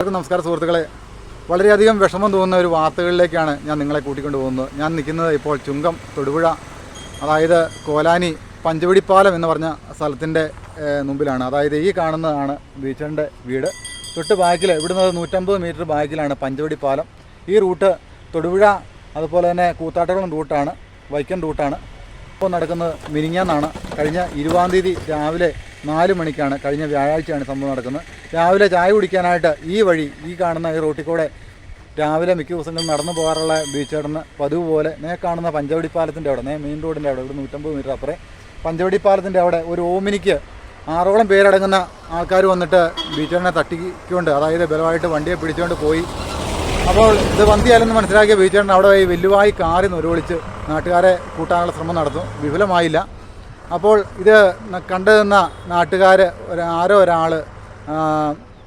നമസ്കാരം സുഹൃത്തുക്കളെ, വളരെയധികം വിഷമം തോന്നുന്ന ഒരു വാർത്തകളിലേക്കാണ് ഞാൻ നിങ്ങളെ കൂട്ടിക്കൊണ്ട് പോകുന്നത്. ഞാൻ നിൽക്കുന്നത് ഇപ്പോൾ ചുങ്കം തൊടുപുഴ, അതായത് കോലാനി പഞ്ചവടിപ്പാലം എന്ന് പറഞ്ഞ സ്ഥലത്തിൻ്റെ മുമ്പിലാണ്. അതായത് ഈ കാണുന്നതാണ് ബീച്ചറിൻ്റെ വീട്. തൊട്ട് ബാക്കിൽ ഇവിടുന്ന് 150 മീറ്റർ ബാക്കിലാണ് പഞ്ചവടിപ്പാലം. ഈ റൂട്ട് തൊടുപുഴ അതുപോലെ തന്നെ കൂത്താട്ടകുളം റൂട്ടാണ്, വൈക്കം റൂട്ടാണ്. ഇപ്പോൾ നടക്കുന്നത് മിനിഞ്ഞാന്നാണ്. കഴിഞ്ഞ 20-ാം തീയതി രാവിലെ 4 മണിക്കാണ്, കഴിഞ്ഞ വ്യാഴാഴ്ചയാണ് സംഭവം നടക്കുന്നത്. രാവിലെ ചായ കുടിക്കാനായിട്ട് ഈ വഴി, ഈ കാണുന്ന ഈ റൂട്ടിൽ കൂടെ രാവിലെ മിക്ക ദിവസങ്ങളിൽ നടന്നു പോകാറുള്ള ബീച്ചേട്ടന് പതിവ് പോലെ കാണുന്ന പഞ്ചവടിപ്പാലത്തിൻ്റെ അവിടെ, മെയിൻ റോഡിൻ്റെ അവിടെ, ഇവിടെ 150 മീറ്റർ അപ്പുറം പഞ്ചവടിപ്പാലത്തിൻ്റെ അവിടെ ഒരു ഓമിനിക്ക് 6ഓളം പേരടങ്ങുന്ന ആൾക്കാർ വന്നിട്ട് ബീച്ചേട്ടനെ തട്ടിക്കൊണ്ട്, അതായത് ബലമായിട്ട് വണ്ടിയെ പിടിച്ചുകൊണ്ട് പോയി. അപ്പോൾ ഇത് വന്തിയാലെന്ന് മനസ്സിലാക്കിയ ബീച്ചേട്ടൻ അവിടെ വെല്ലുവായി കാറി നിലവിളിച്ച് നാട്ടുകാരെ കൂട്ടാനുള്ള ശ്രമം നടത്തും. വിഫലമായില്ല. അപ്പോൾ ഇത് കണ്ടുനിന്ന നാട്ടുകാർ ആരോ ഒരാൾ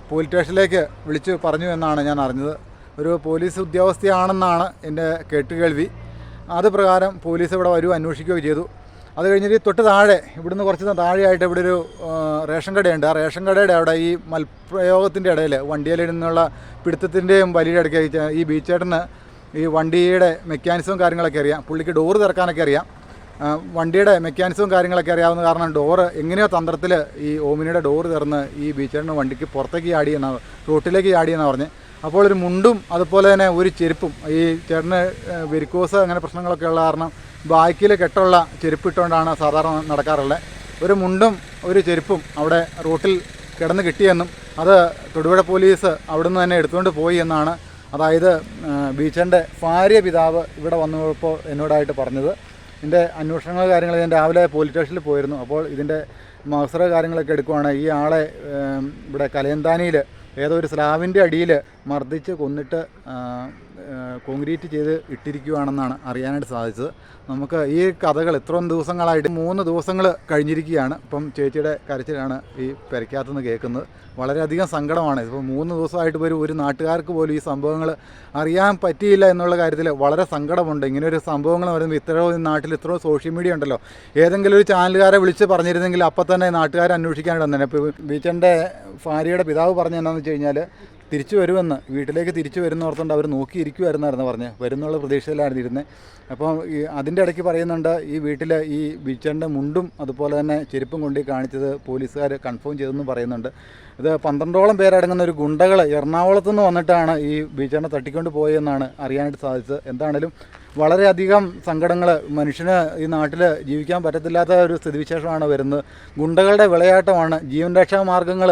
പോലീസ് സ്റ്റേഷനിലേക്ക് വിളിച്ച് പറഞ്ഞു എന്നാണ് ഞാൻ അറിഞ്ഞത്. ഒരു പോലീസ് ഉദ്യോഗസ്ഥയാണെന്നാണ് എൻ്റെ കേട്ടുകേൾവി. അത് പ്രകാരം പോലീസ് ഇവിടെ വരുകയും അന്വേഷിക്കുകയും ചെയ്തു. അത് കഴിഞ്ഞിട്ട് തൊട്ട് താഴെ, ഇവിടുന്ന് കുറച്ച് താഴെയായിട്ട് ഇവിടെ ഒരു റേഷൻ കടയുണ്ട്. ആ റേഷൻ കടയുടെ അവിടെ ഈ മൽപ്രയോഗത്തിൻ്റെ ഇടയിൽ വണ്ടിയിൽ നിന്നുള്ള പിടുത്തത്തിൻ്റെയും വലിയ ഇടയ്ക്ക് ഈ ബീച്ചേട്ടന് ഈ വണ്ടിയുടെ മെക്കാനിസവും കാര്യങ്ങളൊക്കെ അറിയാം. പുള്ളിക്ക് ഡോറ് തുറക്കാനൊക്കെ അറിയാം. വണ്ടിയുടെ മെക്കാനിസവും കാര്യങ്ങളൊക്കെ അറിയാവുന്ന കാരണം ഡോറ് എങ്ങനെയോ തന്ത്രത്തിൽ ഈ ഓമിനിയുടെ ഡോറ് തുറന്ന് ഈ ബീച്ചേട്ടന് വണ്ടിക്ക് പുറത്തേക്ക് ചാടിയെന്നാണ്, റോട്ടിലേക്ക് ചാടിയെന്നാണ് പറഞ്ഞത്. അപ്പോൾ ഒരു മുണ്ടും അതുപോലെ തന്നെ ഒരു ചെരുപ്പും, ഈ ചേട്ടന് വെരിക്കോസ് അങ്ങനെ പ്രശ്നങ്ങളൊക്കെ ഉള്ള കാരണം ബാക്കിൽ കെട്ടുള്ള ചെരുപ്പിട്ടുകൊണ്ടാണ് സാധാരണ നടക്കാറുള്ളത്. ഒരു മുണ്ടും ഒരു ചെരുപ്പും അവിടെ റോട്ടിൽ കിടന്ന് കിട്ടിയെന്നും അത് തൊടുപുഴ പോലീസ് അവിടുന്ന് തന്നെ എടുത്തുകൊണ്ട് പോയി എന്നാണ്, അതായത് ബീച്ചറിൻ്റെ ഭാര്യ പിതാവ് ഇവിടെ വന്നപ്പോൾ എന്നോടായിട്ട് പറഞ്ഞത്. ഇതിൻ്റെ അന്വേഷണങ്ങൾ കാര്യങ്ങൾ ഞാൻ രാവിലെ പോലീസ് സ്റ്റേഷനിൽ പോയിരുന്നു. അപ്പോൾ ഇതിൻ്റെ മഹസറ കാര്യങ്ങളൊക്കെ എടുക്കുവാണ്. ഈ ആളെ ഇവിടെ കലയന്താനിയിൽ ഏതോ ഒരു സ്ലാവിൻ്റെ അടിയിൽ മർദ്ദിച്ച് കൊന്നിട്ട് കോൺക്രീറ്റ് ചെയ്ത് ഇട്ടിരിക്കുകയാണെന്നാണ് അറിയാനായിട്ട് സാധിച്ചത്. നമുക്ക് ഈ കഥകൾ ഇത്രയും ദിവസങ്ങളായിട്ട് 3 ദിവസങ്ങൾ കഴിഞ്ഞിരിക്കുകയാണ്. ഇപ്പം ചേച്ചിയുടെ കരച്ചിലാണ് ഈ പെരയ്ക്കകത്തുനിന്ന് കേൾക്കുന്നത്. വളരെയധികം സങ്കടമാണ്. ഇപ്പോൾ 3 ദിവസമായിട്ട് ഒരു നാട്ടുകാർക്ക് പോലും ഈ സംഭവങ്ങൾ അറിയാൻ പറ്റിയില്ല എന്നുള്ള കാര്യത്തിൽ വളരെ സങ്കടമുണ്ട്. ഇങ്ങനെ ഒരു സംഭവങ്ങൾ വരുമ്പോൾ ഇത്രയും നാട്ടിൽ ഇത്രയും സോഷ്യൽ മീഡിയ ഉണ്ടല്ലോ, ഏതെങ്കിലും ഒരു ചാനലുകാരെ വിളിച്ച് പറഞ്ഞിരുന്നെങ്കിൽ അപ്പം തന്നെ നാട്ടുകാരെ അന്വേഷിക്കാനായിട്ട് വന്നേനെ. ഇപ്പോൾ ബീച്ചറിൻ്റെ ഭാര്യയുടെ പിതാവ് പറഞ്ഞ എന്താണെന്ന് വെച്ച് കഴിഞ്ഞാൽ തിരിച്ചു വരുമെന്ന്, വീട്ടിലേക്ക് തിരിച്ചു വരുന്നോർത്തുകൊണ്ട് അവർ നോക്കിയിരിക്കുമായിരുന്നായിരുന്നു പറഞ്ഞ്, വരുന്നുള്ള പ്രതീക്ഷയിലായിരുന്നു ഇരുന്നത്. അപ്പം അതിൻ്റെ ഇടയ്ക്ക് പറയുന്നുണ്ട്, ഈ വീട്ടിൽ ഈ ബീച്ചറിൻ്റെ മുണ്ടും അതുപോലെ തന്നെ ചെരുപ്പും കൊണ്ട് കാണിച്ചത് പോലീസുകാർ കൺഫേം ചെയ്തെന്ന് പറയുന്നുണ്ട്. ഇത് 12ഓളം പേരടങ്ങുന്ന ഒരു ഗുണ്ടകൾ എറണാകുളത്തു നിന്ന് വന്നിട്ടാണ് ഈ ബീച്ചറിനെ തട്ടിക്കൊണ്ട് പോയെന്നാണ് അറിയാനായിട്ട് സാധിച്ചത്. എന്താണേലും വളരെയധികം സങ്കടങ്ങൾ, മനുഷ്യന് ഈ നാട്ടിൽ ജീവിക്കാൻ പറ്റത്തില്ലാത്ത ഒരു സ്ഥിതിവിശേഷമാണ് വരുന്നത്. ഗുണ്ടകളുടെ വിളയാട്ടമാണ്. ജീവൻ രക്ഷാ മാർഗ്ഗങ്ങൾ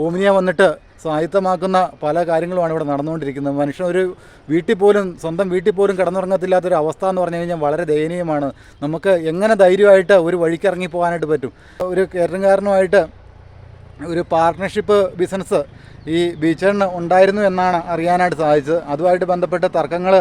ഓമിനിയ വന്നിട്ട് സ്വായത്തമാക്കുന്ന പല കാര്യങ്ങളുമാണ് ഇവിടെ നടന്നുകൊണ്ടിരിക്കുന്നത്. മനുഷ്യൻ ഒരു വീട്ടിൽ പോലും, സ്വന്തം വീട്ടിൽ പോലും കിടന്നുറങ്ങത്തില്ലാത്തൊരു അവസ്ഥ എന്ന് പറഞ്ഞു കഴിഞ്ഞാൽ വളരെ ദയനീയമാണ്. നമുക്ക് എങ്ങനെ ധൈര്യമായിട്ട് ഒരു വഴിക്കിറങ്ങി പോകാനായിട്ട് പറ്റും? ഒരു കേരളക്കാരനുമായിട്ട് ഒരു പാർട്ട്ണർഷിപ്പ് ബിസിനസ് ഈ ബീച്ചറിന് ഉണ്ടായിരുന്നു എന്നാണ് അറിയാനായിട്ട് സാധിച്ചത്. അതുമായിട്ട് ബന്ധപ്പെട്ട് തർക്കങ്ങൾ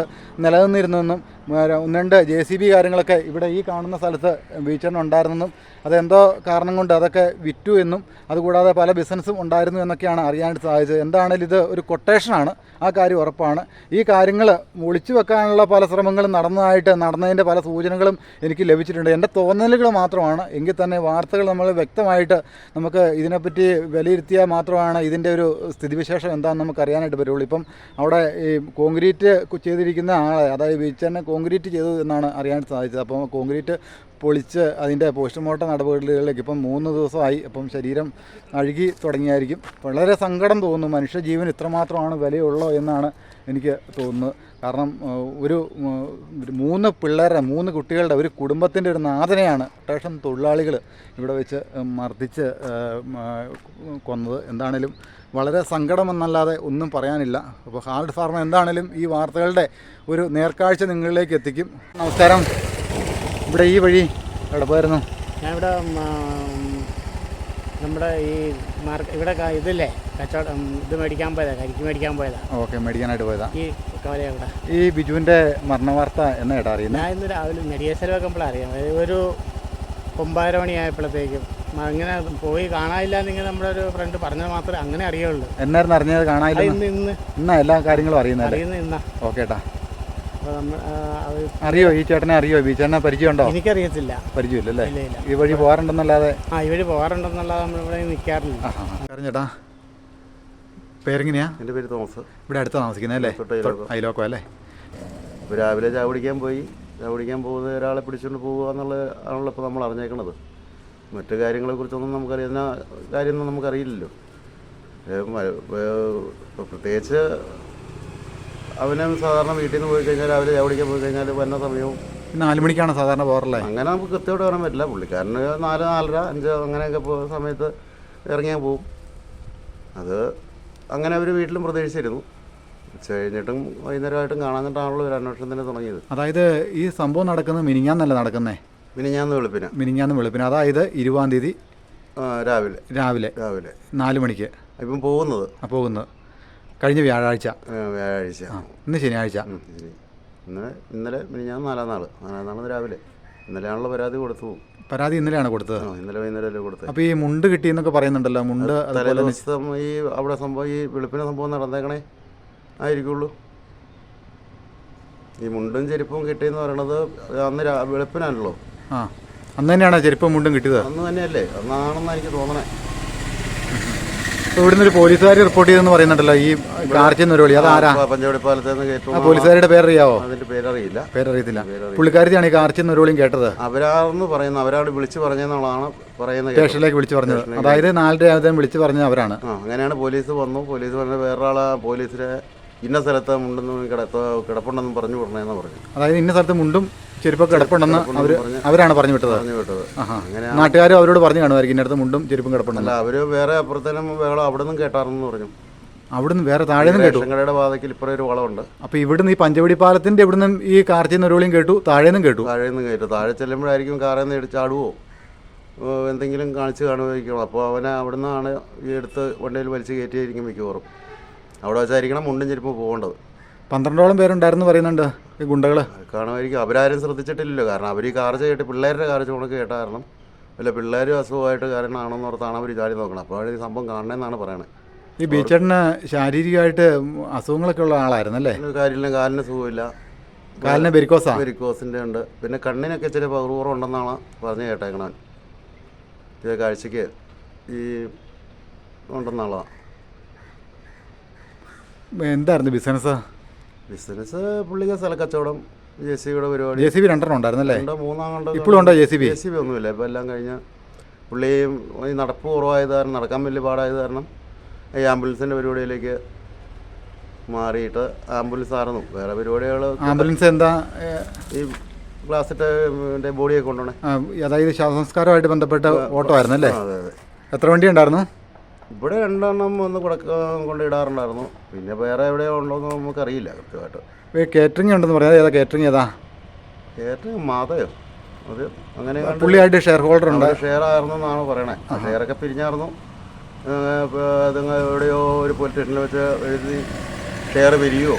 നിലനിന്നിരുന്നെന്നും 1-2 JCB കാര്യങ്ങളൊക്കെ ഇവിടെ ഈ കാണുന്ന സ്ഥലത്ത് ബീച്ചറിന് ഉണ്ടായിരുന്നെന്നും അതെന്തോ കാരണം കൊണ്ട് അതൊക്കെ വിറ്റു എന്നും അതുകൂടാതെ പല ബിസിനസ്സും ഉണ്ടായിരുന്നു എന്നൊക്കെയാണ് അറിയാനായിട്ട് സാധിച്ചത്. എന്താണെങ്കിലും ഇത് ഒരു കൊട്ടേഷനാണ്, ആ കാര്യം ഉറപ്പാണ്. ഈ കാര്യങ്ങൾ ഒളിച്ചു വെക്കാനുള്ള പല ശ്രമങ്ങളും നടന്നതിൻ്റെ പല സൂചനകളും എനിക്ക് ലഭിച്ചിട്ടുണ്ട്. എൻ്റെ തോന്നലുകൾ മാത്രമാണ്. എങ്കിൽ തന്നെ വാർത്തകൾ നമ്മൾ വ്യക്തമായിട്ട് നമുക്ക് ഇതിനെപ്പറ്റി വിലയിരുത്തിയാൽ മാത്രമാണ് ഇതിൻ്റെ ഒരു സ്ഥിതിവിശേഷം എന്താണെന്ന് നമുക്ക് അറിയാനായിട്ട് പറ്റുള്ളൂ. ഇപ്പം അവിടെ ഈ കോൺക്രീറ്റ് ചെയ്തിരിക്കുന്ന ആളെ, അതായത് ബീച്ചറിനെ കോൺക്രീറ്റ് ചെയ്തു എന്നാണ് അറിയാനായിട്ട് സാധിച്ചത്. അപ്പം കോൺക്രീറ്റ് പൊളിച്ച് അതിൻ്റെ പോസ്റ്റ്മോർട്ടം നടപടികളിലേക്ക് ഇപ്പം 3 ദിവസമായി. അപ്പം ശരീരം അഴുകി തുടങ്ങിയായിരിക്കും. വളരെ സങ്കടം തോന്നുന്നു. മനുഷ്യജീവൻ ഇത്രമാത്രമാണ് വിലയുള്ളോ എന്നാണ് എനിക്ക് തോന്നുന്നത്. കാരണം ഒരു 3 പിള്ളേരുടെ, 3 കുട്ടികളുടെ ഒരു കുടുംബത്തിൻ്റെ ഒരു നാഥനെയാണ് റേഷൻ തൊഴിലാളികൾ ഇവിടെ വെച്ച് മർദ്ദിച്ച് കൊന്നത്. എന്താണേലും വളരെ സങ്കടമെന്നല്ലാതെ ഒന്നും പറയാനില്ല. അപ്പോൾ ഹാർഡ് ഫാർമ എന്താണേലും ഈ വാർത്തകളുടെ ഒരു നേർക്കാഴ്ച നിങ്ങളിലേക്ക് എത്തിക്കും. നമസ്കാരം. ഇവിടെ ഈ വഴി എവിടെ പോയിരുന്നു? ഞാനിവിടെ നമ്മുടെ ഈ ഇവിടെ ഇതില്ലേ കച്ചവടം, ഇത് മേടിക്കാൻ പോയതാ, കരിക്ക് മേടിക്കാൻ പോയതാ. ഓക്കെ, മേടിക്കാനായിട്ട് പോയതാ. ഈ കവലയുടെ ഈ ബിജുവിൻ്റെ മരണവാർത്ത എന്നാ ഏട്ടാ അറിയുന്നത്? ഞാൻ ഇന്ന് രാവിലെ മെഡിക്കൽ വെക്കുമ്പോഴാണ് അറിയാം. ഒരു 9:30 മണിയായപ്പോഴത്തേക്കും അങ്ങനെ പോയി കാണാനില്ല എന്നിങ്ങനെ നമ്മുടെ ഒരു ഫ്രണ്ട് പറഞ്ഞത് മാത്രമേ അങ്ങനെ അറിയുള്ളൂ. എന്നായിരുന്നു അറിഞ്ഞത്? കാണാനില്ല. ഇന്നാ എല്ലാ കാര്യങ്ങളും അറിയുന്നത്? ഇന്നാ. ഓക്കെ ഏട്ടാ. അറിയോ ഈ ചേട്ടനെ? അറിയോ ബീച്ചേട്ടനെ? പരിചയമുണ്ടോ? എനിക്കറിയത്തില്ല. പരിചയമില്ലല്ലേ? ഈ വഴി പോകാറുണ്ടെന്നല്ലാതെ? ഈ വഴി പോകാറുണ്ടെന്നല്ലാതെ നമ്മളിവിടെ നിൽക്കാറില്ല. ചേട്ടാ, പേരെങ്ങനെയാ? എൻ്റെ പേര് തോമസ്. ഇവിടെ അടുത്ത് താമസിക്കുന്നത് അല്ലേ? അയലോക്കം അല്ലേ? ഇപ്പോൾ രാവിലെ ചായ കുടിക്കാൻ പോകുന്ന ഒരാളെ പിടിച്ചുകൊണ്ട് പോകുക ആണല്ലോ ഇപ്പോൾ നമ്മൾ അറിഞ്ഞേക്കണത്. മറ്റു കാര്യങ്ങളെക്കുറിച്ചൊന്നും നമുക്കറിയുന്ന കാര്യമൊന്നും നമുക്കറിയില്ലല്ലോ. പ്രത്യേകിച്ച് അവനെ സാധാരണ വീട്ടിൽ നിന്ന് പോയി കഴിഞ്ഞാൽ രാവിലെ ചായ കുടിക്കാൻ പോയി കഴിഞ്ഞാൽ വന്ന സമയവും 4 മണിക്കാണ് സാധാരണ പോകാറുള്ളത്. അങ്ങനെ നമുക്ക് കൃത്യമായിട്ട് പറയാൻ പറ്റില്ല. പുള്ളിക്കാരന് 4, 4:30, 5 അങ്ങനെയൊക്കെ പോകുന്ന സമയത്ത് ഇറങ്ങിയാൽ പോവും. അത് അങ്ങനെ അവർ വീട്ടിലും പ്രതീക്ഷിച്ചിരുന്നു. ഉച്ച കഴിഞ്ഞിട്ടും വൈകുന്നേരമായിട്ടും കാണാഞ്ഞിട്ടാണല്ലോ ഒരു അന്വേഷണം തന്നെ തുടങ്ങിയത്. അതായത് ഈ സംഭവം നടക്കുന്നത് മിനിഞ്ഞാന്നല്ല നടക്കുന്നേ? മിനിഞ്ഞാന്ന് വെളുപ്പിന്, അതായത് 20-ാം തീയതി രാവിലെ 4 മണിക്ക് ഇപ്പം പോകുന്നത് കഴിഞ്ഞ വ്യാഴാഴ്ച. ഇന്ന് ശനിയാഴ്ച. ഇന്നലെ മിനിഞ്ഞാന്ന് 4-ാം നാള് രാവിലെ. ഇന്നലെയാണല്ലോ പരാതി ഇന്നലെയാണ് കൊടുത്തത്. ഇന്നലെ വൈകുന്നേരമല്ലേ കൊടുത്തത്. അപ്പോൾ ഈ മുണ്ട് കിട്ടിയെന്നൊക്കെ പറയുന്നുണ്ടല്ലോ. മുണ്ട് ദിവസം ഈ അവിടെ സംഭവം ഈ വെളുപ്പിന് സംഭവം നടന്നേക്കണേ ആയിരിക്കുള്ളൂ. ഈ മുണ്ടും ചെരുപ്പും കിട്ടിയെന്ന് പറയണത് അന്ന് വെളുപ്പിനാണല്ലോ. അന്ന് തന്നെയാണോ ചെരുപ്പും മുണ്ടും കിട്ടിയത്? അന്ന് തന്നെയല്ലേ? അന്നാണെന്ന് എനിക്ക് തോന്നണേ. ഇവിടുന്ന് ഒരു പോലീസുകാർ റിപ്പോർട്ട് ചെയ്തെന്ന് പറയുന്നുണ്ടല്ലോ ഈ കാർച്ചെന്നൊരു അതാരാ? പഞ്ചവടിപ്പാലത്ത് പോലീസുകാരുടെ പേരറിയാവോ? അതിന്റെ പേരറിയില്ല. പേരറിയത്തില്ല. പുള്ളിക്കാരിയാണ് ഈ കാർച്ചെന്നൊരുളിയും കേട്ടത്. അവരാണെന്ന് പറയുന്നത്, അവരാണ് വിളിച്ചു പറഞ്ഞെന്നുള്ളതാണ് പറയുന്നത്. സ്റ്റേഷനിലേക്ക് വിളിച്ചു പറഞ്ഞത്, അതായത് 4:30 വിളിച്ചു പറഞ്ഞത് അവരാണ്. അങ്ങനെയാണ് പോലീസ് പറഞ്ഞ വേറൊരാളെ പോലീസിലെ ഇന്ന സ്ഥലത്ത് മുണ്ടെന്നും കിടപ്പുണ്ടെന്നും പറഞ്ഞു വിടണമെന്ന് പറഞ്ഞു. അതായത് ഇന്ന സ്ഥലത്ത് മുണ്ടും ചെരുപ്പൊക്കെ കിടപ്പുണ്ടെന്ന് അവരാണ് പറഞ്ഞു വിട്ടത്. നാട്ടുകാരും അവരോട് പറഞ്ഞു കാണുമായിരിക്കും ഇന്നടുത്ത് മുണ്ടും ചെരുപ്പും കിടപ്പുണ്ടല്ല. അവര് വേറെ അപ്പുറത്തേനും വേളം അവിടെ നിന്നും കേട്ടാറെന്ന് പറഞ്ഞു. അവിടുന്ന് വേറെ താഴെ നിന്ന് കേട്ടു. കടയുടെ വാതയ്ക്ക് ഇപ്പുറം ഒരു വളമുണ്ട്. അപ്പോൾ ഇവിടുന്ന് ഈ പഞ്ചവടി പാലത്തിന്റെ ഇവിടുന്ന് ഈ കാർച്ചിന്ന് ഒരുവിളിയും കേട്ടു, താഴേന്നും കേട്ടു. താഴെ ചെല്ലുമ്പോഴായിരിക്കും കാറിൽ നിന്ന് എടുത്താടുവോ എന്തെങ്കിലും കാണിച്ച് കാണുമായിരിക്കും. അപ്പോൾ അവനെ അവിടെ നിന്നാണ് ഈ എടുത്ത് വണ്ടിയിൽ വലിച്ച് കയറ്റിയായിരിക്കും മിക്കവാറും. അവിടെ വെച്ചായിരിക്കണം മുണ്ടും ചെരുപ്പും പോകേണ്ടത്. 12ഓളം പേരുണ്ടായിരുന്നു പറയുന്നുണ്ട് ഈ ഗുണ്ടകൾ. കാണുമായിരിക്കും. അവരാരും ശ്രദ്ധിച്ചിട്ടില്ലല്ലോ. കാരണം അവർ ഈ കാർച്ച കേട്ട് പിള്ളേരുടെ കാർച്ച ഉണക്ക് കേട്ട കാരണം അല്ല പിള്ളേർ അസുഖമായിട്ട് കാരണമാണെന്ന് ഓർത്താണ് അവർ ചാടി നോക്കണം. അപ്പോൾ ഈ സംഭവം കാണണമെന്നാണ് പറയണത്. ഈ ബീച്ചേട്ടന് ശാരീരികമായിട്ട് അസുഖങ്ങളൊക്കെ ഉള്ള ആളായിരുന്നല്ലേ? കാലിന് സുഖമില്ല. കാലിന് വെരിക്കോസിൻ്റെ ഉണ്ട്. പിന്നെ കണ്ണിനൊക്കെ ഇച്ചിരി പൗർവറുണ്ടെന്നാണ് പറഞ്ഞു കേട്ടേക്കണം. ഇച്ചിരി കാഴ്ചയ്ക്ക് ഈ ഉണ്ടെന്നുള്ളതാണ്. എന്തായിരുന്നു ബിസിനസ് പുള്ളിക്ക് സ്ഥലക്കച്ചവടം, JCBയുടെ പരിപാടി. JCB 2 ഉണ്ടായിരുന്നല്ലേ? 3 ഇപ്പോഴും ഉണ്ടോ JCB? ഒന്നുമില്ല, ഇപ്പോൾ എല്ലാം കഴിഞ്ഞ്. പുള്ളിയും ഈ നടപ്പ് കുറവായത് കാരണം, നടക്കാൻ വലിയ പാടായത് കാരണം ഈ ആംബുലൻസിൻ്റെ പരിപാടിയിലേക്ക് മാറിയിട്ട് ആംബുലൻസ് ആയിരുന്നു. വേറെ പരിപാടികൾ ആംബുലൻസ് എന്താ ഈ ഗ്ലാസിൻ്റെ ബോഡിയൊക്കെ കൊണ്ടുപോണേ, അതായത് ശവസംസ്കാരമായിട്ട് ബന്ധപ്പെട്ട ഓട്ടോ ആയിരുന്നല്ലേ? അതെ. എത്ര വണ്ടി ഉണ്ടായിരുന്നു? ഇവിടെ 2 എണ്ണം ഒന്ന് കൊണ്ടിടാറുണ്ടായിരുന്നു. പിന്നെ വേറെ എവിടെയോ ഉണ്ടോയെന്ന് നമുക്കറിയില്ല കൃത്യമായിട്ട്. കേറ്ററിംഗ് ഉണ്ടെന്ന് പറയാം. ഏതാ കേറ്ററിംഗ്? കേറ്ററിംഗ് മാതയോ അത് അങ്ങനെ പുള്ളിയായിട്ട് ഷെയർ ഹോൾഡർ ഉണ്ട്. ഷെയർ ആയിരുന്നു എന്നാണ് പറയണേ. ഷെയറൊക്കെ പിരിഞ്ഞായിരുന്നു. അത് എവിടെയോ ഒരു പോലീസ് സ്റ്റേഷനിൽ വെച്ച് എഴുതി ഷെയർ പിരിയുമോ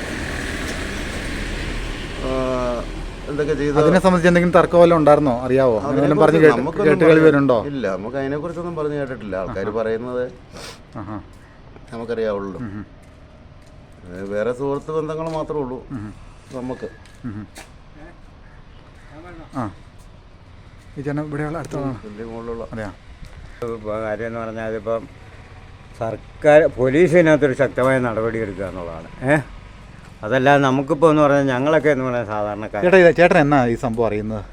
എന്തൊക്കെ ചെയ്തു. അതിനെ സംബന്ധിച്ച് എന്തെങ്കിലും തർക്കം വല്ലതും ഉണ്ടായിരുന്നോ? അറിയാവോ? കേട്ടുകേൾവിയുണ്ടോ? ഇല്ല, നമുക്ക് അതിനെക്കുറിച്ചൊന്നും പറഞ്ഞു കേട്ടിട്ടില്ല. ആൾക്കാർ പറയുന്നത് നമുക്കറിയാവുള്ളൂ. വേറെ സുഹൃത്ത് ബന്ധങ്ങൾ മാത്രമേ ഉള്ളൂ നമുക്ക്. ഈ ജനം ഇവിടെയുള്ള അടുത്തുള്ള അതെയാ കാര്യം എന്ന് പറഞ്ഞാൽ അതിപ്പം സർക്കാർ പോലീസിനകത്തൊരു ശക്തമായ നടപടി എടുക്കുക എന്നുള്ളതാണ്. അതല്ല നമുക്കിപ്പോൾ എന്ന് പറഞ്ഞാൽ ഞങ്ങളൊക്കെ എന്ന് പറഞ്ഞാൽ സാധാരണക്കാർ. ചേട്ടൻ എന്നാ ഈ സംഭവം അറിയുന്നത്?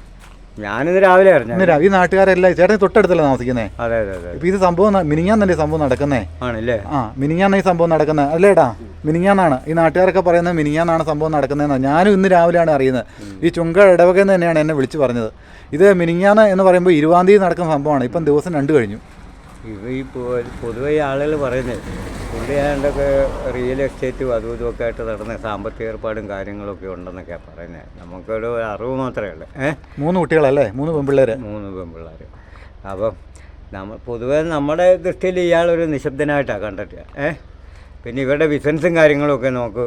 ഞാനിന്ന് രാവിലെ അറിഞ്ഞു. ഈ നാട്ടുകാരെല്ലാം ചേട്ടൻ തൊട്ടടുത്തല്ലേ താമസിക്കുന്നേ? അതെ അതെ അതെ. ഇപ്പം ഇത് സംഭവം മിനിഞ്ഞാന്നല്ലേ സംഭവം നടക്കുന്നേ? ആണല്ലേ? മിനിഞ്ഞാന്ന് ഈ സംഭവം നടക്കുന്നത് അല്ലേടാ? മിനിഞ്ഞാന്നാണ് ഈ നാട്ടുകാരൊക്കെ പറയുന്നത്. മിനിഞ്ഞാന്നാണ് സംഭവം നടക്കുന്നതെന്നാണ്. ഞാനും ഇന്ന് രാവിലെയാണ് അറിയുന്നത്. ഈ ചുങ്ക ഇടവകയിൽ നിന്ന് തന്നെയാണ് എന്നെ വിളിച്ച് പറഞ്ഞത്. ഇത് മിനിഞ്ഞാന്ന് എന്ന് പറയുമ്പോൾ 20-ാം തീയതി നടക്കുന്ന സംഭവമാണ്. ഇപ്പം ദിവസം 2 കഴിഞ്ഞു. ഇത് ഈ പൊതുവെ ആളുകൾ പറയുന്നത് പുള്ളിയാണ്ടൊക്കെ റിയൽ എസ്റ്റേറ്റും അതും ഇതുമൊക്കെ ആയിട്ട് നടന്ന സാമ്പത്തിക ഏർപ്പാടും കാര്യങ്ങളൊക്കെ ഉണ്ടെന്നൊക്കെയാണ് പറയുന്നത്. നമുക്കൊരു അറിവ് മാത്രമേ ഉള്ളൂ. 3 കുട്ടികളല്ലേ? 3 പെൺപിള്ളേർ. 3 പെൺപിള്ളേർ. അപ്പം പൊതുവെ നമ്മുടെ ദൃഷ്ടിയിൽ ഇയാളൊരു നിശബ്ദനായിട്ടാണ് കണ്ടിട്ട്. പിന്നെ ഇവരുടെ ബിസിനസ്സും കാര്യങ്ങളൊക്കെ നമുക്ക്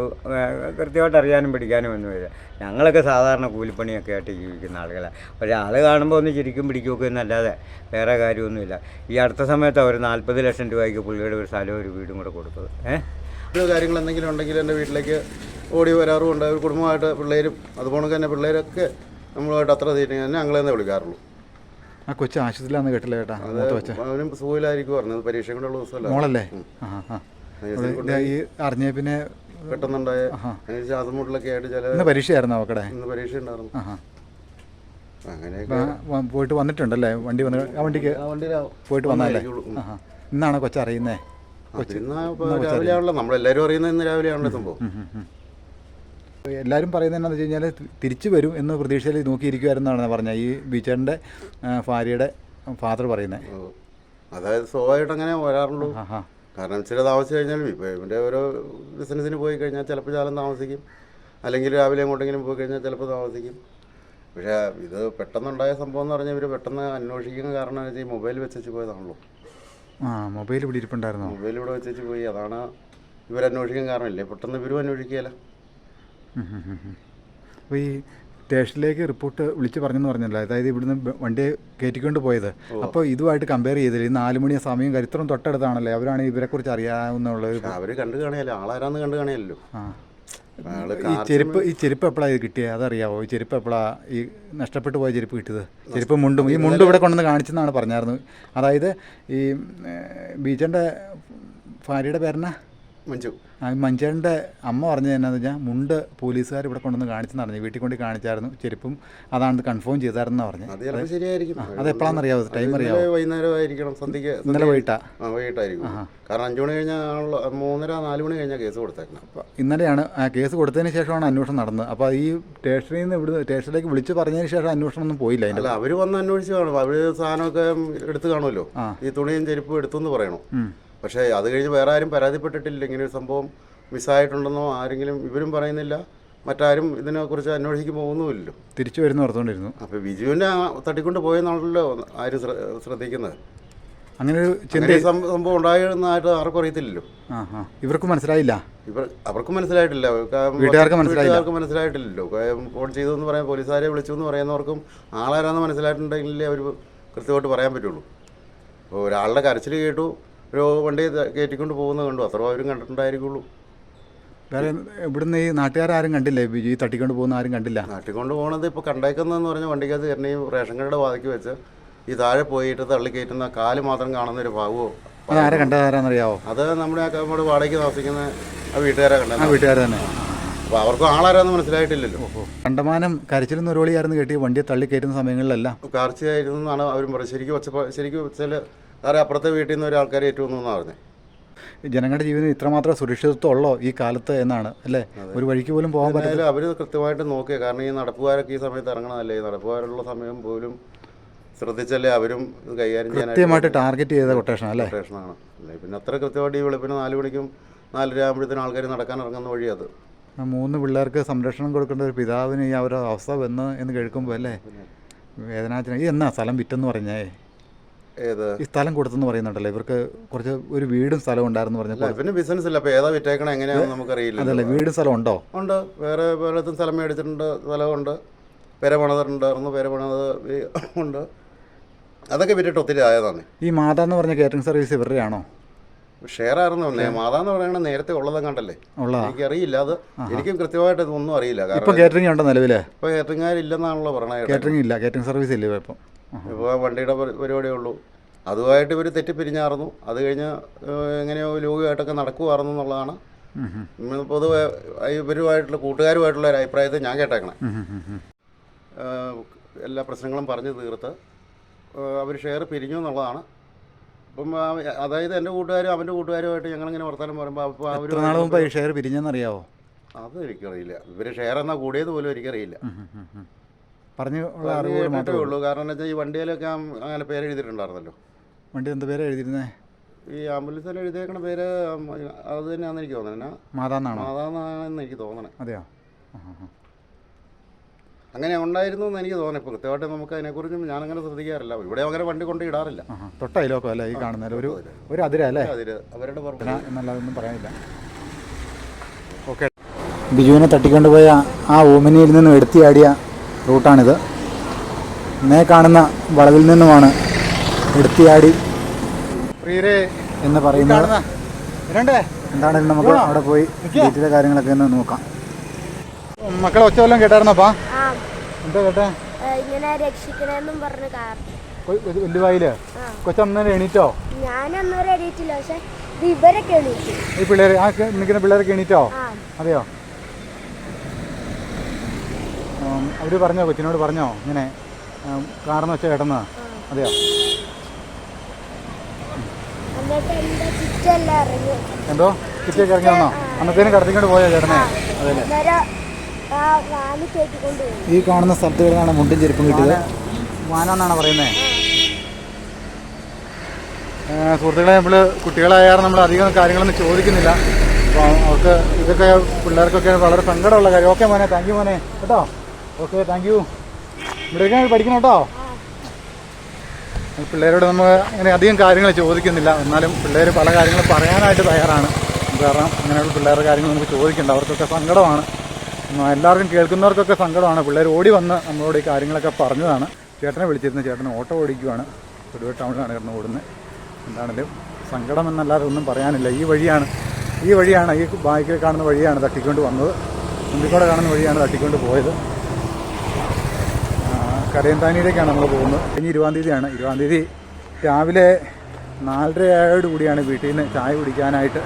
കൃത്യമായിട്ട് അറിയാനും പിടിക്കാനും ഒന്നും വരില്ല. ഞങ്ങളൊക്കെ സാധാരണ കൂലിപ്പണിയൊക്കെ ആയിട്ട് ജീവിക്കുന്ന ആളുകളാണ്. ഒരാൾ കാണുമ്പോൾ ഒന്ന് ചിരിക്കും പിടിക്കുകയൊക്കെ എന്നല്ലാതെ വേറെ കാര്യമൊന്നുമില്ല. ഈ അടുത്ത സമയത്ത് അവർ 40 ലക്ഷം രൂപയ്ക്ക് പുള്ളിയുടെ ഒരു സ്ഥലവും ഒരു വീടും കൂടെ കൊടുത്തത്. കാര്യങ്ങൾ എന്തെങ്കിലും ഉണ്ടെങ്കിൽ എൻ്റെ വീട്ടിലേക്ക് ഓടി വരാറുമുണ്ട്. ഒരു കുടുംബമായിട്ട് പിള്ളേരും അതുപോലെ തന്നെ പിള്ളേരൊക്കെ നമ്മളുമായിട്ട് അത്ര തീരുമാനം തന്നെ ഞങ്ങളെന്നെ വിളിക്കാറുള്ളൂ. ആ കൊച്ചു ആശുപത്രിയിലാണെന്ന് കേട്ടില്ല ചേട്ടാ? അവനും സുഖമില്ലായിരിക്കും പറഞ്ഞത്. പരീക്ഷ കൊണ്ടുള്ള ദിവസമല്ല മോളല്ലേ? ഈ അറിഞ്ഞ പിന്നെ പെട്ടെന്നുണ്ടായ അതിന് ശ്വാസം മുട്ടലൊക്കെ ആയിട്ട് ചില ഇന്ന് പരീക്ഷയായിരുന്നു അവക്കടെ. ഇന്ന് പരീക്ഷ ഉണ്ടായിരുന്നു. അങ്ങനെയൊക്കെ പോയിട്ട് വന്നിട്ടുണ്ടല്ലേ? വണ്ടി വന്ന് ആ വണ്ടിക്ക് പോയിട്ട് വന്നാലേ. ഇന്നാണ് കൊച്ചറിയുന്നേ? രാവിലെ ആണല്ലോ, നമ്മളെല്ലാവരും അറിയുന്നത് ഇന്ന് രാവിലെ ആണല്ലോ സംഭവം. എല്ലാവരും പറയുന്നത് എന്താണെന്ന് വെച്ച് കഴിഞ്ഞാൽ തിരിച്ചു വരും എന്ന് പ്രതീക്ഷയിൽ നോക്കിയിരിക്കുമായിരുന്നാണ് പറഞ്ഞത് ഈ ബീച്ചറിൻ്റെ ഭാര്യയുടെ ഫാദർ പറയുന്നത്. അതായത് സ്വാഭാവികമായിട്ട് അങ്ങനെ വരാറുള്ളൂ. കാരണം ചില താമസിച്ച് കഴിഞ്ഞാൽ ഇപ്പോൾ ഇവൻ്റെ ഓരോ ബിസിനസ്സിന് പോയി കഴിഞ്ഞാൽ ചിലപ്പോൾ ശാലം താമസിക്കും, അല്ലെങ്കിൽ രാവിലെ എങ്ങോട്ടെങ്കിലും പോയി കഴിഞ്ഞാൽ ചിലപ്പോൾ താമസിക്കും. പക്ഷേ ഇത് പെട്ടെന്നുണ്ടായ സംഭവം എന്ന് പറഞ്ഞാൽ ഇവർ പെട്ടെന്ന് അന്വേഷിക്കുന്ന കാരണം എന്ന് വെച്ചാൽ ഈ മൊബൈൽ വെച്ച് പോയതാണല്ലോ. മൊബൈൽ ഇവിടെ ഇരിപ്പുണ്ടായിരുന്നു. മൊബൈൽ ഇവിടെ വെച്ച് പോയി, അതാണ് ഇവരന്വേഷിക്കാൻ കാരണമില്ലേ, പെട്ടെന്ന് ഇവരും അന്വേഷിക്കുകയല്ല. അപ്പോൾ ഈ സ്റ്റേഷനിലേക്ക് റിപ്പോർട്ട് വിളിച്ച് പറഞ്ഞെന്ന് പറഞ്ഞല്ലോ, അതായത് ഇവിടുന്ന് വണ്ടിയെ കയറ്റിക്കൊണ്ട് പോയത്. അപ്പോൾ ഇതുമായിട്ട് കമ്പയർ ചെയ്തില്ല, ഈ 4 മണി സമയം ഇത്രയും തൊട്ടടുത്താണല്ലേ, അവരാണ് ഇവരെക്കുറിച്ച് അറിയാവുന്നുള്ളത്. അവർ കണ്ടു കാണുകയല്ലോ, ആളാരാന്ന് കണ്ടു കാണുകയല്ലോ. ഈ ചെരുപ്പ് എപ്പോഴാണ് ഇത് കിട്ടിയത് അതറിയാവോ? ഈ ചെരുപ്പ് എപ്പോഴാണ് ഈ നഷ്ടപ്പെട്ടു പോയ ചെരുപ്പ് കിട്ടിയത്? ചെരുപ്പ് മുണ്ടും ഈ മുണ്ടും ഇവിടെ കൊണ്ടുവന്ന് കാണിച്ചെന്നാണ് പറഞ്ഞായിരുന്നു. അതായത് ഈ ബീച്ചറിൻ്റെ ഭാര്യയുടെ പേരെന്നാ? മഞ്ജു. മഞ്ചേൻ്റെ അമ്മ പറഞ്ഞത് എന്നാന്ന് വെച്ചാൽ മുണ്ട് പോലീസുകാർ ഇവിടെ കൊണ്ടുവന്ന് കാണിച്ചെന്ന് പറഞ്ഞു, വീട്ടിൽ കൊണ്ട് കാണിച്ചായിരുന്നു, ചെരുപ്പും അതാണ് കൺഫേം ചെയ്തായിരുന്നു പറഞ്ഞു. അത് എപ്പോഴാണെന്ന് അറിയാവോ? ടൈം അറിയാവോ? വൈകുന്നേരമായിരിക്കണം, സന്ധ്യയ്ക്ക്. ഇന്നലെ വൈകിട്ടായിരിക്കും. കാരണം 5 മണി കഴിഞ്ഞാൽ 3:30-4 മണി കഴിഞ്ഞാൽ കേസ് കൊടുത്തേക്കണം. അപ്പോൾ ഇന്നലെയാണ് കേസ് കൊടുത്തതിന് ശേഷമാണ് അന്വേഷണം നടന്നത്. അപ്പോൾ ഈ സ്റ്റേഷനിൽ നിന്ന് ഇവിടെ സ്റ്റേഷനിലേക്ക് വിളിച്ച് പറഞ്ഞതിന് ശേഷം അന്വേഷണം ഒന്നും പോയില്ല. അല്ല, അവർ വന്ന് അന്വേഷിച്ച് കാണും, അവർ സാധനമൊക്കെ എടുത്ത് കാണുമല്ലോ, ഈ തുണിയും ചെരുപ്പും എടുത്തെന്ന് പറയണം. പക്ഷേ അത് കഴിഞ്ഞ് വേറെ ആരും പരാതിപ്പെട്ടിട്ടില്ല ഇങ്ങനെ ഒരു സംഭവം മിസ്സായിട്ടുണ്ടെന്നോ ആരെങ്കിലും. ഇവരും പറയുന്നില്ല, മറ്റാരും ഇതിനെക്കുറിച്ച് അന്വേഷിക്കാൻ പോകുന്നുമില്ലല്ലോ. തിരിച്ചു വരുന്ന ഓർത്തുകൊണ്ടിരുന്നു. അപ്പോൾ ബിജുവിനെ തട്ടിക്കൊണ്ട് പോയെന്നാണല്ലോ ആരും ശ്രദ്ധിക്കുന്നത്. അങ്ങനെ ഒരു സംഭവം ഉണ്ടായിരുന്നതായിട്ട് ആർക്കും അറിയത്തില്ലല്ലോ. ഇവർക്ക് മനസ്സിലായില്ല, അവർക്കും മനസ്സിലായിട്ടില്ല, വീട്ടുകാർക്ക് മനസ്സിലായിട്ടില്ലല്ലോ. ഫോൺ ചെയ്തു എന്ന് പറയാൻ, പോലീസുകാരെ വിളിച്ചു എന്ന് പറയുന്നവർക്കും ആളാരാന്ന് മനസ്സിലായിട്ടുണ്ടെങ്കിലേ അവർ കൃത്യമായിട്ട് പറയാൻ പറ്റുള്ളൂ. അപ്പോൾ ഒരാളുടെ കരച്ചിൽ കേട്ടു, ഒരു വണ്ടി കയറ്റിക്കൊണ്ട് പോകുന്നത് കണ്ടു, അത്ര അവരും കണ്ടിട്ടുണ്ടായിരിക്കുള്ളൂ. വേറെ ഇവിടുന്ന് ഈ നാട്ടുകാരും കണ്ടില്ലേ ഈ തട്ടിക്കൊണ്ട് പോകുന്ന? ആരും കണ്ടില്ല. തട്ടിക്കൊണ്ട് പോകുന്നത് ഇപ്പോൾ കണ്ടേക്കുന്നതെന്ന് പറഞ്ഞാൽ വണ്ടിക്കകത്ത് കയറിയും റേഷൻ കടയുടെ വാതിക്ക് വെച്ച് ഈ താഴെ പോയിട്ട് തള്ളി കയറ്റുന്ന കാല് മാത്രം കാണുന്നൊരു ഭാഗമോ. അതാരെ കണ്ടതാരാന്നറിയാവോ? അത് നമ്മുടെ വാടകയ്ക്ക് താമസിക്കുന്ന ആ വീട്ടുകാരെ കണ്ടത്. ആ വീട്ടുകാർ തന്നെ. അപ്പോൾ അവർക്ക് ആളാരാന്ന് മനസ്സിലായിട്ടില്ലല്ലോ. കണ്ടമാനം കരച്ചിലും നൊരോളിയായിരുന്നു കേട്ടി വണ്ടിയെ തള്ളി കയറ്റുന്ന സമയങ്ങളിലെല്ലാം. കാർച്ചയായിരുന്നു എന്നാണ് അവരും പറയുന്നത്. ശരിക്കും വെച്ചാൽ വേറെ അപ്പുറത്തെ വീട്ടിൽ നിന്ന് ഒരാൾക്കാരെ ഏറ്റവും എന്നാണ് പറഞ്ഞത്. ജനങ്ങളുടെ ജീവിതം ഇത്രമാത്രം സുരക്ഷിതത്വം ഉള്ളോ ഈ കാലത്ത് എന്നാണ് അല്ലേ? ഒരു വഴിക്ക് പോലും പോകാൻ പറ്റില്ല. അവർ കൃത്യമായിട്ട് നോക്കിയ, കാരണം ഈ നടപ്പുകാരൊക്കെ ഈ സമയത്ത് ഇറങ്ങണമല്ലേ, ഈ നടപ്പുകാരുള്ള സമയം പോലും ശ്രദ്ധിച്ചല്ലേ അവരും കൈകാര്യം ചെയ്യാൻ കൃത്യമായിട്ട് ടാർഗറ്റ് ചെയ്ത കൊട്ടേഷനാണ് അല്ലേ? കൊട്ടേഷനാണ് അല്ലേ? പിന്നെ അത്ര കൃത്യമായിട്ട് ഈ വെളുപ്പിന് 4 മണിക്കും 4:30 ആകുമ്പോഴത്തേനും ആൾക്കാർ നടക്കാൻ ഇറങ്ങുന്ന വഴി അത്. 3 പിള്ളേർക്ക് സംരക്ഷണം കൊടുക്കേണ്ട ഒരു പിതാവിന് ഈ അവരുടെ അവസ്ഥ എന്ന് കേൾക്കുമ്പോൾ അല്ലേ വേദനാജനം. ഈ എന്നാ സ്ഥലം വിറ്റെന്ന് പറഞ്ഞേ? ഈ സ്ഥലം കൊടുത്തെന്ന് പറയുന്നുണ്ടല്ലോ ഇവർക്ക്, കുറച്ച് ഒരു വീടും സ്ഥലവും ഉണ്ടായിരുന്നു പറഞ്ഞപ്പോൾ. പിന്നെ ബിസിനസ് ഇല്ല, അപ്പോൾ ഏതാ വിറ്റേക്കണം എങ്ങനെയാണെന്ന് നമുക്കറിയില്ല. അതല്ലേ, വീടും സ്ഥലം ഉണ്ടോ? ഉണ്ട്, വേറെ പലത്തും സ്ഥലം മേടിച്ചിട്ടുണ്ട്, സ്ഥലമുണ്ട്, പേര പണിതിട്ടുണ്ടായിരുന്നു, പേര പണിത് ഉണ്ട്, അതൊക്കെ വിറ്റിട്ട് ഒത്തിരി ആയതാണ്. ഈ മാതാ എന്ന് പറഞ്ഞ കാറ്ററിംഗ് സർവീസ് ഇവരുടെ ആണോ? ഷെയർ ആയിരുന്നു. മാതാന്ന് പറയണത് നേരത്തെ ഉള്ളതും കണ്ടല്ലേ, എനിക്കറിയില്ല, അത് എനിക്കും കൃത്യമായിട്ട് ഒന്നും അറിയില്ല. ഇപ്പം കാറ്ററിംഗ് ഉണ്ടോ നിലവിൽ? ഇപ്പോൾ കാറ്ററിംഗുകാരില്ലെന്നാണല്ലോ പറയണത്. കാറ്ററിംഗ് ഇല്ല, കാറ്ററിംഗ് സർവീസ് ഇല്ല ഇപ്പം. ഇപ്പോൾ വണ്ടിയുടെ പരിപാടിയേ ഉള്ളൂ. അതുമായിട്ട് ഇവർ തെറ്റിപ്പിരിഞ്ഞായിരുന്നു. അത് കഴിഞ്ഞ് എങ്ങനെയോ ലോകമായിട്ടൊക്കെ നടക്കുമായിരുന്നു എന്നുള്ളതാണ് പൊതുവെ ഇവരുമായിട്ടുള്ള കൂട്ടുകാരുമായിട്ടുള്ള ഒരു അഭിപ്രായത്തിൽ ഞാൻ കേട്ടേക്കണേ. എല്ലാ പ്രശ്നങ്ങളും പറഞ്ഞു തീർത്ത് അവർ ഷെയർ പിരിഞ്ഞു എന്നുള്ളതാണ്. അപ്പം അതായത് എൻ്റെ കൂട്ടുകാരും അവൻ്റെ കൂട്ടുകാരുമായിട്ട് ഞങ്ങളിങ്ങനെ വർത്തമാനം പറയുമ്പോൾ അപ്പോൾ അവർ ഷെയർ പിരിഞ്ഞെന്നറിയാവോ? അത് എനിക്കറിയില്ല. ഇവർ ഷെയർ എന്നാൽ കൂടിയത് പോലും എനിക്കറിയില്ല. പറഞ്ഞേ ഉള്ളൂ. കാരണം എന്താ വെച്ചാൽ ഈ വണ്ടിയിലൊക്കെ അങ്ങനെ പേര് എഴുതിയിട്ടുണ്ടായിരുന്നല്ലോ. വണ്ടി എന്ത് പേര് എഴുതിയിരുന്നേ? ഈ ആംബുലൻസിൽ എഴുതിയേക്കണ പേര് അത് തന്നെയാണെന്ന് എനിക്ക് തോന്നണേ. മാതാന്നാണെന്ന് എനിക്ക് തോന്നണേ. അതെയോ? അങ്ങനെ ഉണ്ടായിരുന്നു എന്ന് എനിക്ക് തോന്നുന്നു. ഇപ്പോൾ കൃത്യമായിട്ട് നമുക്ക് അതിനെക്കുറിച്ചും ഞാനങ്ങനെ ശ്രദ്ധിക്കാറില്ല. ഇവിടെ അങ്ങനെ വണ്ടി കൊണ്ട് ഇടാറില്ല. തൊട്ടയിലൊക്കെ അല്ലേ ഈ കാണുന്നത്? ഒരു അതിര അല്ലേ? അവരുടെ എന്നല്ലാതൊന്നും പറയാനില്ല. ഓക്കെ. ബിജുവിനെ തട്ടിക്കൊണ്ടുപോയ ആ ഓമിനിയിൽ നിന്നും എടുത്തിയാടിയ റൂട്ടാണിത്. ഇന്നേ കാണുന്ന വളവിൽ നിന്നുമാണ് എടുത്തിയാടി എന്ന് പറയുന്നത്. എന്താണെങ്കിലും നമുക്ക് അവിടെ പോയി വീട്ടിലെ കാര്യങ്ങളൊക്കെ ഒന്ന് നോക്കാം. മക്കളെ ഒച്ച വല്ലതും കേട്ടായിരുന്നപ്പാ? എന്താ കേട്ടെ? ഇങ്ങനെ രക്ഷിക്കണമെന്നും പറഞ്ഞു വല്ലുവായില് കൊച്ചന്നേരം എണീറ്റോ? ഞാനന്നേരം എണീറ്റില്ല, പക്ഷെ ഇത് ഇവരൊക്കെ എണീറ്റു. ഈ പിള്ളേർ നിൽക്കുന്ന പിള്ളേരൊക്കെ എണീറ്റോ? ആ അതെയോ? അവർ പറഞ്ഞോ, കൊച്ചിനോട് പറഞ്ഞോ ഇങ്ങനെ കാർന്ന് വെച്ച കേട്ടെന്ന്? അതെയോ? എന്നിട്ട് എൻ്റെ ചുറ്റെല്ലാം ഇറങ്ങി. എന്തോ ചുറ്റിയൊക്കെ ഇറങ്ങി വന്നോ? അന്നത്തേനും കടത്തിക്കൊണ്ട് പോയോ ചേട്ടനെ? അതെല്ലേ. അന്നേരം ആ വാന് കയറ്റിക്കൊണ്ട് പോയി. ഈ കാണുന്ന സ്ഥലത്തുകളാണ് മുണ്ടും ചെരുപ്പും കിട്ടിയത്. വാനാന്നാണ് പറയുന്നത്. സുഹൃത്തുക്കളെ, നമ്മൾ കുട്ടികളായാലും നമ്മൾ അധികം കാര്യങ്ങളൊന്നും ചോദിക്കുന്നില്ല. അപ്പോൾ അവർക്ക് ഇതൊക്കെ പിള്ളേർക്കൊക്കെ വളരെ സങ്കടമുള്ള കാര്യം. ഓക്കെ മോനെ, താങ്ക് യു മോനെ കേട്ടോ. Okay, thank you. ഇവിടെയൊക്കെ പഠിക്കണം കേട്ടോ. പിള്ളേരോട് നമ്മൾ അങ്ങനെ അധികം കാര്യങ്ങൾ ചോദിക്കുന്നില്ല. എന്നാലും പിള്ളേർ പല കാര്യങ്ങളും പറയാനായിട്ട് തയ്യാറാണ്. കാരണം അങ്ങനെയുള്ള പിള്ളേരുടെ കാര്യങ്ങൾ നമുക്ക് ചോദിക്കേണ്ട. അവർക്കൊക്കെ സങ്കടമാണ്. എല്ലാവർക്കും കേൾക്കുന്നവർക്കൊക്കെ സങ്കടമാണ്. പിള്ളേർ ഓടി വന്ന് നമ്മളോട് ഈ കാര്യങ്ങളൊക്കെ പറഞ്ഞതാണ്. ചേട്ടനെ വിളിച്ചിരുന്നു. ചേട്ടന് ഓട്ടോ ഓടിക്കുവാണ്. തൊടുപുഴ ടൗണിലാണ് കിടന്ന് ഓടുന്നത്. എന്താണെങ്കിലും സങ്കടം എന്നല്ലാതെ ഒന്നും പറയാനില്ല. ഈ വഴിയാണ് ഈ ബാക്കിൽ കാണുന്ന വഴിയാണ് തട്ടിക്കൊണ്ട് വന്നത്. മുമ്പിൽക്കൂടെ കാണുന്ന വഴിയാണ് തട്ടിക്കൊണ്ട് പോയത്. കരയന്താനിയിലേക്കാണ് നമ്മൾ പോകുന്നത്. ഇനി 20-ാം തീയതിയാണ്. 20-ാം തീയതി രാവിലെ 4:30 കൂടിയാണ് വീട്ടിൽ നിന്ന് ചായ കുടിക്കാനായിട്ട്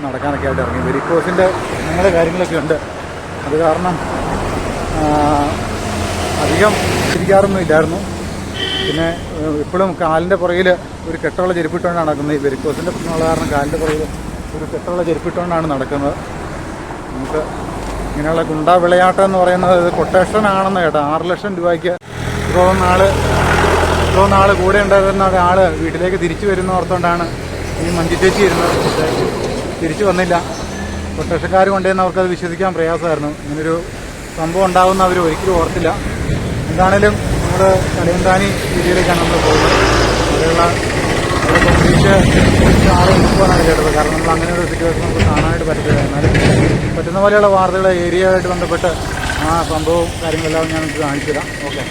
നടക്കാനൊക്കെ ആയിട്ട് ഇറങ്ങി. വെരിക്കോസിൻ്റെ ഞങ്ങളുടെ കാര്യങ്ങളൊക്കെ ഉണ്ട്. അത് കാരണം അധികം ഇരിക്കാറൊന്നും ഇല്ലായിരുന്നു. പിന്നെ ഇപ്പോഴും കാലിൻ്റെ പുറകിൽ ഒരു കെട്ടുള്ള ചെരുപ്പിട്ടുകൊണ്ടാണ് നടക്കുന്നത്. ഈ വെരിക്കോസിൻ്റെ പ്രശ്നമുള്ള കാരണം കാലിൻ്റെ പുറകിൽ ഒരു കെട്ടുള്ള ചെരുപ്പിട്ടുകൊണ്ടാണ് നടക്കുന്നത്. നമുക്ക് ഇങ്ങനെയുള്ള ഗുണ്ടാ വിളയാട്ടം എന്ന് പറയുന്നത് ഇത് കൊട്ടേഷനാണെന്ന് കേട്ടോ. 6 ലക്ഷം രൂപയ്ക്ക് ഇത്രയും നാൾ കൂടെ ഉണ്ടായിരുന്ന ഒരാൾ വീട്ടിലേക്ക് തിരിച്ചു വരുന്ന ഓർത്തുകൊണ്ടാണ് ഈ മഞ്ജു ചേച്ചി ഇരുന്നത്. പക്ഷേ തിരിച്ചു വന്നില്ല. കൊട്ടേഷൻകാർ കൊണ്ടുവന്ന് അവർക്കത് വിശ്വസിക്കാൻ പ്രയാസമായിരുന്നു. ഇങ്ങനൊരു സംഭവം ഉണ്ടാകുന്ന അവർ ഒരിക്കലും ഓർത്തില്ല. എന്താണേലും നമ്മൾ കരയന്താനി രീതിയിലേക്കാണ് നമ്മൾ പോകുന്നത്. അവിടെയുള്ള പ്രത്യേകിച്ച് ആളെ നോക്കുവാനാണ് കേട്ടത്. കാരണം നമ്മൾ അങ്ങനെ ഒരു സിറ്റുവേഷൻ നമുക്ക് കാണാനായിട്ട് പറ്റത്തില്ല. എന്നാലും പറ്റുന്ന പോലെയുള്ള വാർത്തകൾ ഏരിയയായിട്ട് ബന്ധപ്പെട്ട് ആ സംഭവവും കാര്യങ്ങളെല്ലാം ഞാൻ നിങ്ങൾക്ക് കാണിച്ചു തരാം. ഓക്കെ.